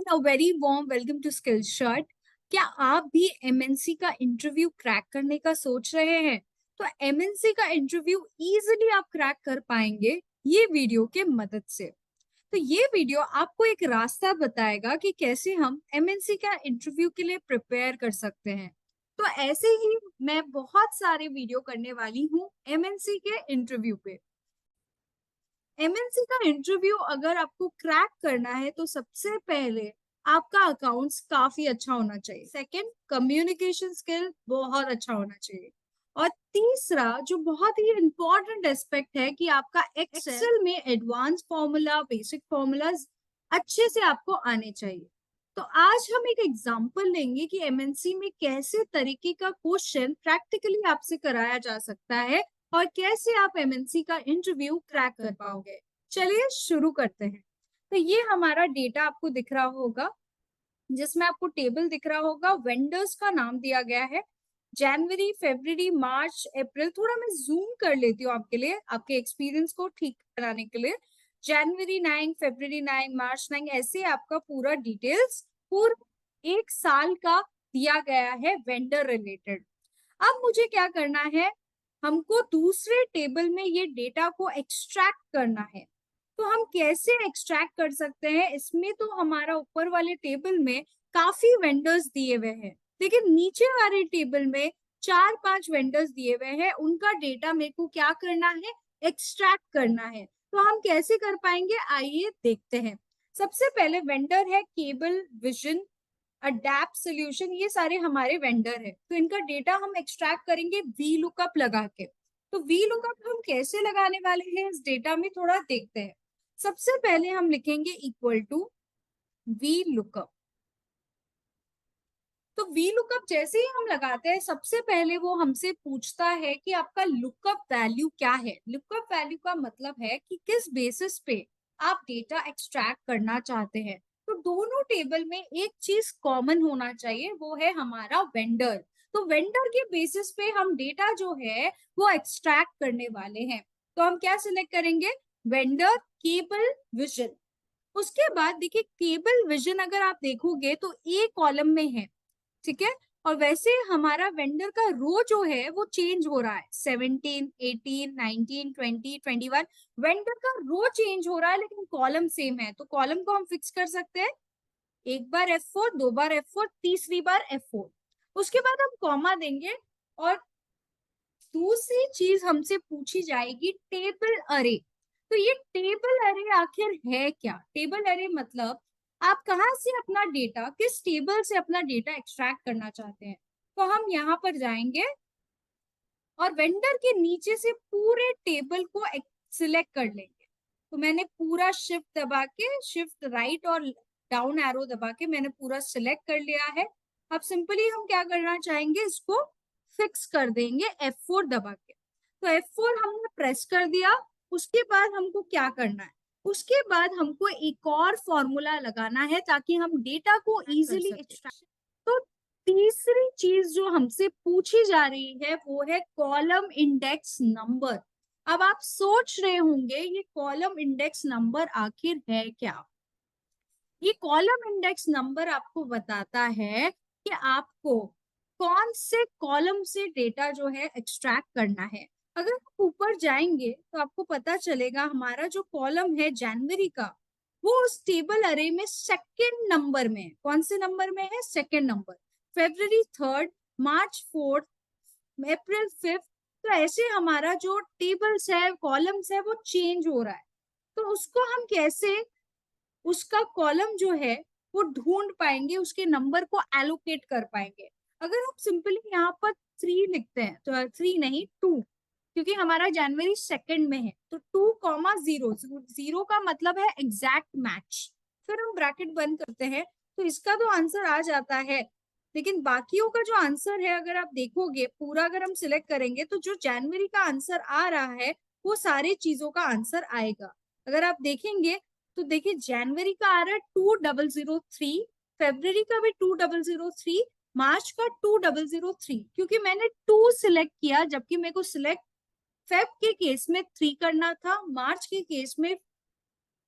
A very warm welcome to Skillshare। क्या आप भी एमएनसी का इंटरव्यू क्रैक करने का सोच रहे हैं? तो एमएनसी का इंटरव्यू इजीली आप क्रैक कर पाएंगे ये वीडियो के मदद से। तो ये वीडियो आपको एक रास्ता बताएगा कि कैसे हम एमएनसी का इंटरव्यू के लिए प्रिपेयर कर सकते हैं। तो ऐसे ही मैं बहुत सारे वीडियो करने वाली हूँ एमएनसी के इंटरव्यू पे। एमएनसी का इंटरव्यू अगर आपको क्रैक करना है तो सबसे पहले आपका अकाउंट्स काफी अच्छा होना चाहिए। सेकंड, कम्युनिकेशन स्किल बहुत अच्छा होना चाहिए। और तीसरा जो बहुत ही इंपॉर्टेंट एस्पेक्ट है कि आपका एक्सेल में एडवांस फॉर्मूला, बेसिक फॉर्मूलाज अच्छे से आपको आने चाहिए। तो आज हम एक एग्जांपल लेंगे कि एमएनसी में कैसे तरीके का क्वेश्चन प्रैक्टिकली आपसे कराया जा सकता है और कैसे आप एमएनसी का इंटरव्यू क्रैक कर पाओगे। चलिए शुरू करते हैं। तो ये हमारा डेटा आपको दिख रहा होगा, जिसमें आपको टेबल दिख रहा होगा, वेंडर्स का नाम दिया गया है, जनवरी, फरवरी, मार्च, अप्रैल। थोड़ा मैं जूम कर लेती हूँ आपके लिए, आपके एक्सपीरियंस को ठीक कराने के लिए। जनवरी 9, फरवरी 9, मार्च 9, ऐसे आपका पूरा डिटेल्स पूरा एक साल का दिया गया है वेंडर रिलेटेड। अब मुझे क्या करना है, हमको दूसरे टेबल में ये डेटा को एक्सट्रैक्ट करना है। तो हम कैसे एक्सट्रैक्ट कर सकते हैं? इसमें तो हमारा ऊपर वाले टेबल में काफी वेंडर्स दिए हुए हैं, लेकिन नीचे वाले टेबल में 4-5 वेंडर्स दिए हुए हैं। उनका डेटा मेरे को क्या करना है, एक्सट्रैक्ट करना है। तो हम कैसे कर पाएंगे, आइए देखते हैं। सबसे पहले वेंडर है केबल विजन, अडैप्ट सोल्यूशन, ये सारे हमारे वेंडर है। तो इनका डेटा हम एक्सट्रैक्ट करेंगे वी लुकअप लगा के। तो वी लुकअप हम कैसे लगाने वाले हैं इस डेटा में, थोड़ा देखते हैं। सबसे पहले हम लिखेंगे इक्वल टू वी लुकअप। तो वी लुकअप जैसे ही हम लगाते हैं, सबसे पहले वो हमसे पूछता है कि आपका लुकअप वैल्यू क्या है। लुकअप वैल्यू का मतलब है कि किस बेसिस पे आप डेटा एक्सट्रैक्ट करना चाहते हैं। तो दोनों टेबल में एक चीज कॉमन होना चाहिए, वो है हमारा वेंडर। तो वेंडर के बेसिस पे हम डेटा जो है वो एक्सट्रैक्ट करने वाले हैं। तो हम क्या सिलेक्ट करेंगे, वेंडर केबल विजन। उसके बाद देखिए, केबल विजन अगर आप देखोगे तो ए कॉलम में है, ठीक है। और वैसे हमारा वेंडर का रो जो है वो चेंज हो रहा है, 17, 18, 19, 20, 21। वेंडर का रो चेंज हो रहा है लेकिन कॉलम सेम है। तो कॉलम को हम फिक्स कर सकते हैं, एक बार F4, दो बार F4, तीसरी बार F4। उसके बाद हम कॉमा देंगे और दूसरी चीज हमसे पूछी जाएगी टेबल अरे। तो ये टेबल अरे आखिर है क्या? टेबल अरे मतलब आप कहाँ से अपना डेटा, किस टेबल से अपना डेटा एक्सट्रैक्ट करना चाहते हैं। तो हम यहाँ पर जाएंगे और वेंडर के नीचे से पूरे टेबल को सिलेक्ट कर लेंगे। तो मैंने पूरा शिफ्ट दबा के, शिफ्ट राइट और डाउन एरो दबा के मैंने पूरा सिलेक्ट कर लिया है। अब सिंपली हम क्या करना चाहेंगे, इसको फिक्स कर देंगे F4 दबा के। तो F4 हमने प्रेस कर दिया। उसके बाद हमको क्या करना है, उसके बाद हमको एक और फॉर्मूला लगाना है ताकि हम डेटा को इजीली एक्सट्रैक्ट। तो तीसरी चीज जो हमसे पूछी जा रही है वो है कॉलम इंडेक्स नंबर। अब आप सोच रहे होंगे ये कॉलम इंडेक्स नंबर आखिर है क्या? ये कॉलम इंडेक्स नंबर आपको बताता है कि आपको कौन से कॉलम से डेटा जो है एक्सट्रैक्ट करना है। अगर आप ऊपर जाएंगे तो आपको पता चलेगा हमारा जो कॉलम है जनवरी का, वो उस टेबल अरे में सेकंड नंबर में है। कौन से नंबर में है? Second number. फरवरी 3rd, March 4th, April 5th। तो ऐसे हमारा जो टेबल्स है, कॉलम्स है, वो चेंज हो रहा है। तो उसको हम कैसे, उसका कॉलम जो है वो ढूंढ पाएंगे, उसके नंबर को एलोकेट कर पाएंगे। अगर आप सिंपली यहाँ पर 3 लिखते हैं, तो 3 नहीं 2, क्योंकि हमारा जनवरी 2nd में है। तो 2,0, 0 का मतलब है एग्जैक्ट मैच। फिर हम ब्रैकेट बंद करते हैं तो इसका तो आंसर आ जाता है। लेकिन बाकियों का जो आंसर है, अगर आप देखोगे पूरा, अगर हम सिलेक्ट करेंगे तो जो जनवरी का आंसर आ रहा है वो सारी चीजों का आंसर आएगा। अगर आप देखेंगे तो देखिए, जनवरी का आ रहा है 2003, फरवरी का भी 2003, मार्च का 2003। क्योंकि मैंने 2 सिलेक्ट किया, जबकि मेरे को सिलेक्ट फेब के केस में 3 करना था, मार्च के केस में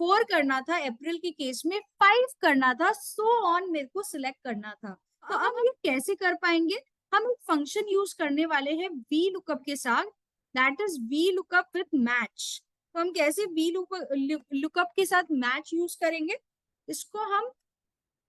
4 करना था, अप्रैल के केस में 5 करना था, सो ऑन मेरे को सिलेक्ट करना था। तो अब हम ये कैसे कर पाएंगे? हम एक फंक्शन यूज करने वाले हैं वी लुकअप के साथ, that is V lookup with match. तो हम कैसे वी लुकअप के साथ मैच यूज करेंगे? इसको हम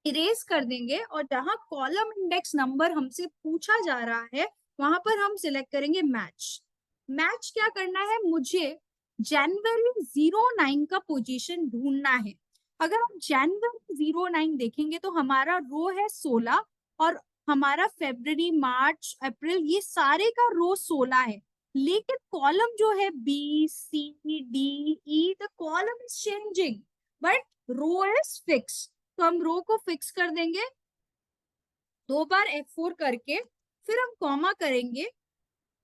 इरेज कर देंगे और जहां कॉलम इंडेक्स नंबर हमसे पूछा जा रहा है वहां पर हम सिलेक्ट करेंगे मैच। मैच क्या करना है? मुझे जनवरी 09 का पोजीशन ढूंढना है। अगर हम जनवरी 09 देखेंगे तो हमारा रो है 16 और हमारा फेब्रवरी मार्च अप्रैल ये सारे का रो 16 है, लेकिन कॉलम जो है B C D E the column is changing but row is fix. तो हम रो को फिक्स कर देंगे 2 बार F4 करके, फिर हम कॉमा करेंगे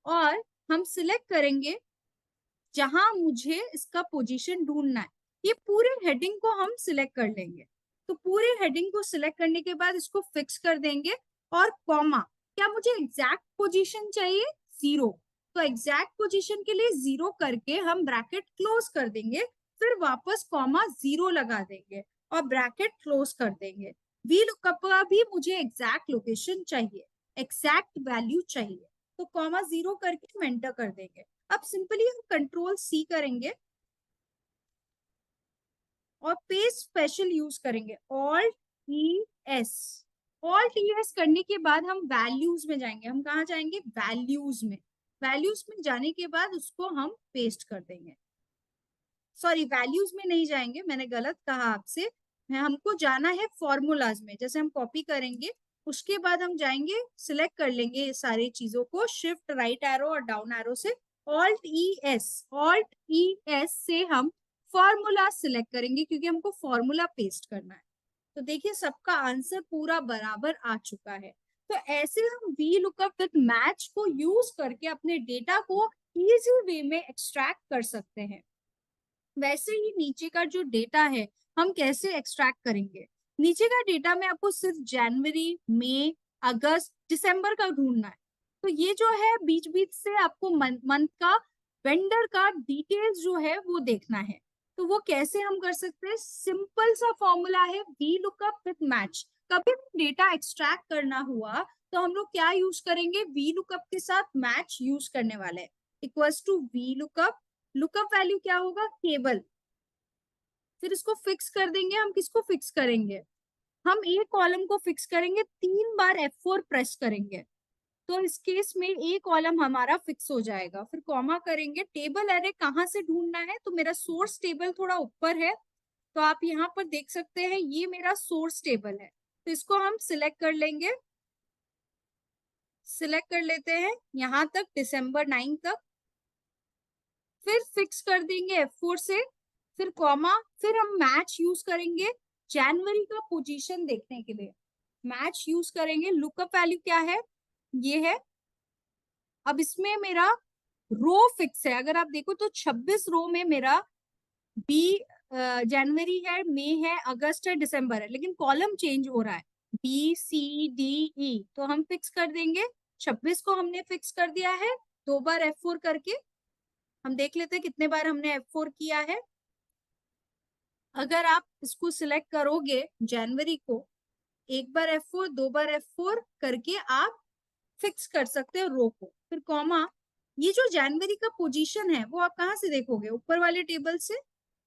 और हम सिलेक्ट करेंगे जहां मुझे इसका पोजीशन ढूंढना है। ये पूरे हेडिंग को हम सिलेक्ट कर लेंगे। तो पूरे हेडिंग को सिलेक्ट करने के बाद इसको फिक्स कर देंगे और कॉमा। क्या मुझे एग्जैक्ट पोजीशन चाहिए? 0। तो एग्जैक्ट पोजीशन के लिए 0 करके हम ब्रैकेट क्लोज कर देंगे, फिर वापस कॉमा 0 लगा देंगे और ब्रैकेट क्लोज कर देंगे। वी लुकअप का भी मुझे एग्जैक्ट लोकेशन चाहिए, एग्जैक्ट वैल्यू चाहिए, तो कॉमा 0 करके हम एंटर कर देंगे। अब सिंपली हम कंट्रोल सी करेंगे और पेस्ट स्पेशल यूज करेंगे, alt E S. Alt E S करने के बाद हम वैल्यूज में जाएंगे। हम कहा जाएंगे? वैल्यूज में। वैल्यूज में जाने के बाद उसको हम पेस्ट कर देंगे। सॉरी, वैल्यूज में नहीं जाएंगे, मैंने गलत कहा आपसे। हमको जाना है फॉर्मूलाज में। जैसे हम कॉपी करेंगे उसके बाद हम जाएंगे, सिलेक्ट कर लेंगे ये सारी चीजों को, शिफ्ट राइट एरो और डाउन एरो से alt E S. Alt E S से हम फॉर्मूला सिलेक्ट करेंगे क्योंकि हमको फॉर्मूला पेस्ट करना है। तो देखिए सबका आंसर पूरा बराबर आ चुका है। तो ऐसे हम वी लुकअप विथ मैच को यूज करके अपने डेटा को इजी वे में एक्सट्रैक्ट कर सकते हैं। वैसे ही नीचे का जो डेटा है हम कैसे एक्सट्रैक्ट करेंगे? नीचे का डेटा में आपको सिर्फ जनवरी, मई, अगस्त, दिसंबर का ढूंढना है। तो ये जो है बीच बीच से आपको मंथ का, वेंडर का डिटेल्स जो है वो देखना है। तो वो कैसे हम कर सकते हैं? सिंपल सा फॉर्मूला है वी लुकअप विथ मैच। कभी भी डेटा एक्सट्रैक्ट करना हुआ तो हम लोग क्या यूज करेंगे? वी लुकअप के साथ मैच यूज करने वाले हैं। Equals to V lookup, lookup value क्या होगा? केवल। फिर इसको फिक्स कर देंगे। हम किसको फिक्स करेंगे? हम एक कॉलम को फिक्स करेंगे, 3 बार F4 प्रेस करेंगे तो इस केस में एक कॉलम हमारा फिक्स हो जाएगा। फिर कॉमा करेंगे। टेबल एरे कहाँ से ढूंढना है? तो मेरा सोर्स टेबल थोड़ा ऊपर है, तो आप यहाँ पर देख सकते हैं ये मेरा सोर्स टेबल है। तो इसको हम सिलेक्ट कर लेंगे, सिलेक्ट कर लेते हैं यहाँ तक, दिसंबर 9 तक। फिर फिक्स कर देंगे F4 से, फिर कॉमा, फिर हम मैच यूज करेंगे जनवरी का पोजीशन देखने के लिए। मैच यूज करेंगे। लुकअप वैल्यू क्या है? ये है। अब इसमें मेरा रो फिक्स है। अगर आप देखो तो 26 रो में मेरा बी जनवरी है, मई है, अगस्त है, दिसंबर है, लेकिन कॉलम चेंज हो रहा है बी सी डी ई। तो हम फिक्स कर देंगे। 26 को हमने फिक्स कर दिया है 2 बार F4 करके। हम देख लेते हैं कितने बार हमने F4 किया है। अगर आप इसको सिलेक्ट करोगे जनवरी को, एक बार F4, 2 बार F4 करके आप फिक्स कर सकते हो रो को। फिर कॉमा, ये जो जनवरी का पोजीशन है वो आप कहाँ से देखोगे? ऊपर वाले टेबल से।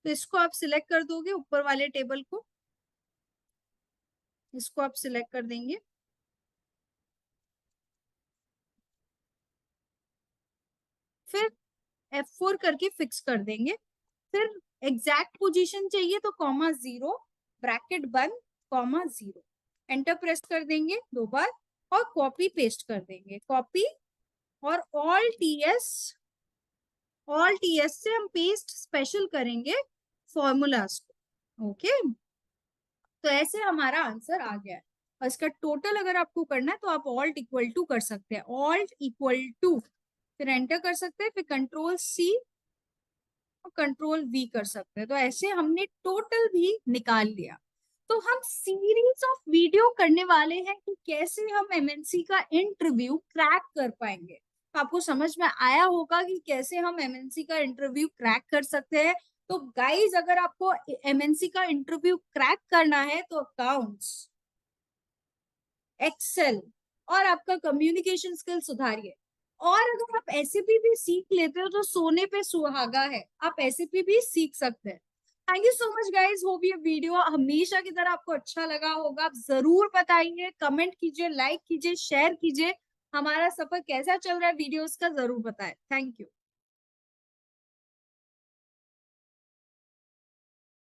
तो इसको आप सिलेक्ट कर दोगे, ऊपर वाले टेबल को, इसको आप सिलेक्ट कर देंगे। फिर F4 करके फिक्स कर देंगे। फिर एग्जैक्ट पोजीशन चाहिए तो कॉमा 0, ब्रैकेट बंद, कॉमा 0, एंटर प्रेस कर देंगे 2 बार और कॉपी पेस्ट कर देंगे। कॉपी और ऑल टीएस से हम पेस्ट स्पेशल करेंगे फॉर्मूलाज को। ओके, तो ऐसे हमारा आंसर आ गया है। और इसका टोटल अगर आपको करना है तो आप ऑल्ट इक्वल टू कर सकते हैं, ऑल्ट इक्वल टू, फिर एंटर कर सकते हैं, फिर कंट्रोल सी और कंट्रोल वी कर सकते हैं। तो ऐसे हमने टोटल भी निकाल लिया। तो हम सीरीज ऑफ वीडियो करने वाले हैं कि कैसे हम एमएनसी का इंटरव्यू क्रैक कर पाएंगे। आपको समझ में आया होगा कि कैसे हम एमएनसी का इंटरव्यू क्रैक कर सकते हैं। तो गाइज अगर आपको एमएनसी का इंटरव्यू क्रैक करना है तो अकाउंट्स, एक्सेल और आपका कम्युनिकेशन स्किल सुधारिए। और अगर आप एसएपी भी सीख लेते हो तो सोने पे सुहागा है, आप एसएपी भी सीख सकते हैं। Thank you so much guys, hope ये वीडियो हमेशा की तरह आपको अच्छा लगा होगा। आप जरूर बताइए, कमेंट कीजिए, लाइक कीजिए, शेयर कीजिए। हमारा सफर कैसा चल रहा है वीडियोस का जरूर बताएं। Thank you.